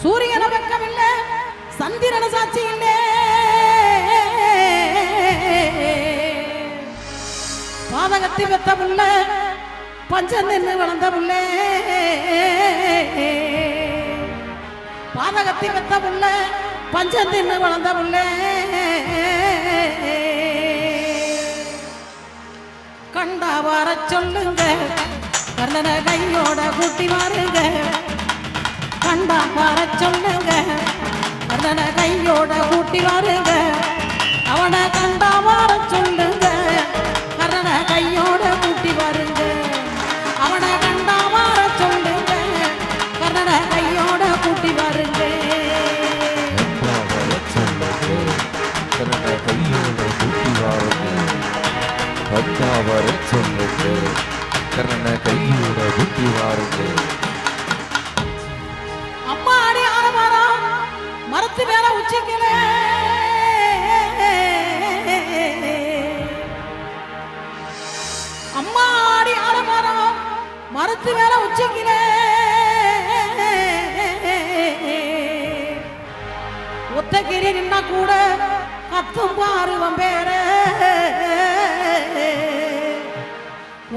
சூரியன பக்கம் இல்ல சந்திரன சாட்சி இல்ல பாதகத்தி பெத்த புள்ள பஞ்சம் நின்று வளர்ந்த புள்ள பாதகத்தி பெத்த புள்ள பஞ்சம் தின்னு வளர்ந்த புள்ள கண்டா வர சொல்லுங்க கண்ணன கையோட கூட்டி வாருங்க கண்டா வர சொல்லுங்க கண்ணன கையோட கூட்டி வாருங்க அவனை கண்டா வர சொல்லுங்க கண்ணன கையோட கூட்டி வாருங்க அவனை கண்டா வர சொல்லுங்க கண்ணன கையோட கூட்டி வாருங்க கண்ணன கையோட கூட்டி வாருங்க கண்டா வர சொல்லுங்க கண்ணன கையோட கூட்டி வாருங்க அம்மா அடி ஆரவாரம் மரத்து மேல உச்சிக்கல அம்மா அடி ஆரவாரம் மரத்து மேல உச்சிக்கல ஒத்தகிரி நின்னா கூட கத்தும் பாருவம் பேர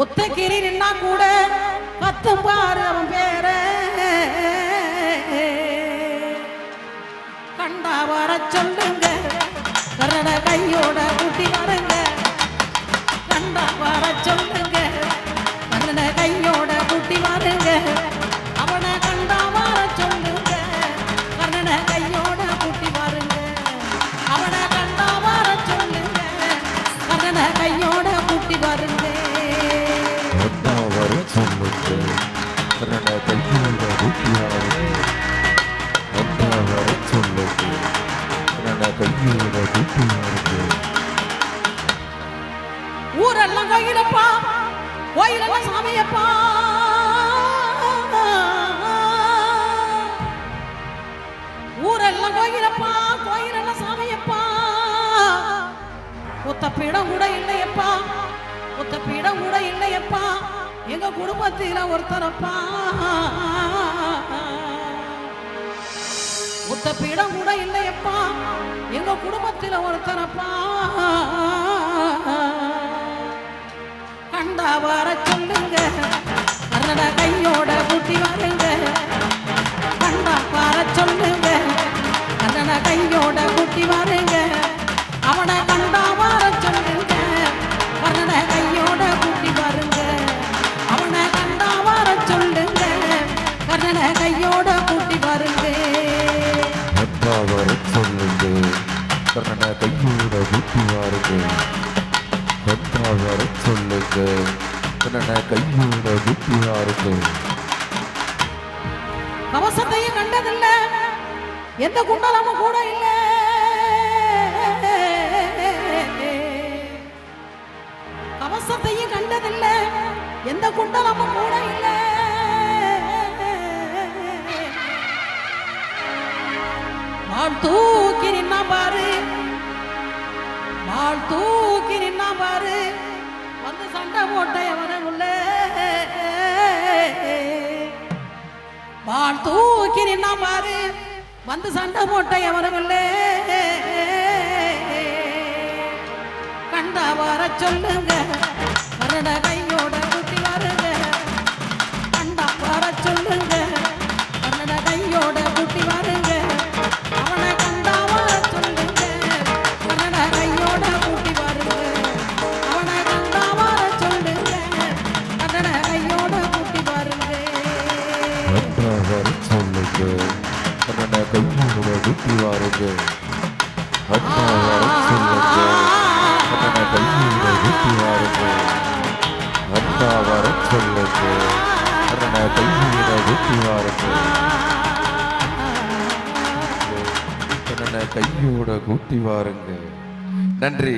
ஒத்தகிரி நின்னா கூட கத்தும் பாரு அவன் பேர கண்டா வர சொல்லுங்க கரட கையோட கூட்டி வாருங்க கண்டா வர சொல்லுங்க கரட கையோட கூட்டி வாருங்க அவனை கண்டா வர சொல்லுங்க கரட கையோட கூட்டி வாருங்க அவனை கண்டா வர சொல்லுங்க கரட கையோட கூட்டி வாருங்க கண்ணன கையோட கூட்டி வாருங்க கண்டா வர சொல்லுங்க கண்ணன கையோட கூட்டி வாருங்க ஊரெல்லாம் கோயிலப்பா கோயிலெல்லாம் சாமியப்பா ஊரெல்லாம் கோயிலப்பா கோயிலெல்லாம் சாமியப்பா ஒத்த பீடம் கூட இல்லையப்பா ஒத்த பீடம் கூட இல்லையப்பா எங்க குடும்பத்தில ஒருத்தரப்பா ஒத்த பீடம் கூட இல்லையப்பா எங்க குடும்பத்தில ஒருத்தரப்பா கண்டா வர சொல்லுங்க கன்னட கையோட கூட்டி வாருங்க கண்டா வர சொல்லுங்க கன்னட கையோட கூட்டி வாருங்க அவனை கண்டா வர சொல்லுங்க கன்னட கையோட கூட்டி வாருங்க அவனை கண்டா வர சொல்லுங்க கன்னட கையோட கூட்டி வாருங்க கண்டா வர சொல்லுங்க கண்ணன கையோட கூட்டி வாருங்க கண்டா வர சொல்லுங்க கண்ணன கையோட கூட்டி வாருங்க கவசத்தையும் கண்டதில்லை எந்த குண்டலமும் கூட இல்லை கவசத்தையும் கண்டதில்லை எந்த குண்டலமும் கூட இல்லை மாள் தூக்கி நின்னா பாரு மாள் தூக்கி நின்னா பாரு வந்து சண்டை போட்ட எவனும் உள்ள மாள் தூக்கி நின்னா பாரு வந்து சண்டை போட்ட எவனும் இல்லை கண்டா வர சொல்லுங்க கரட கையோட கூட்டி வாருங்க கண்டா வர சொல்லுங்க கரட கையோட கூட்டி வாருங்க அவனை கண்டா வர சொல்லுங்க கரட கையோட கூட்டி வாருங்க அவனை கண்டா வர சொல்லுங்க கரட கையோட கூட்டி வாருங்க கண்டா வர சொல்லுங்க கண்ணன கையோட கூட்டி வாருங்க கண்டா வர சொல்லுங்க கண்ணன கையோட கூட்டி வாருங்க கண்டா வர சொல்லுங்க கண்ணன கையோட கூட்டி வாருங்க கண்ணன கையோட கூட்டி வாருங்க நன்றி.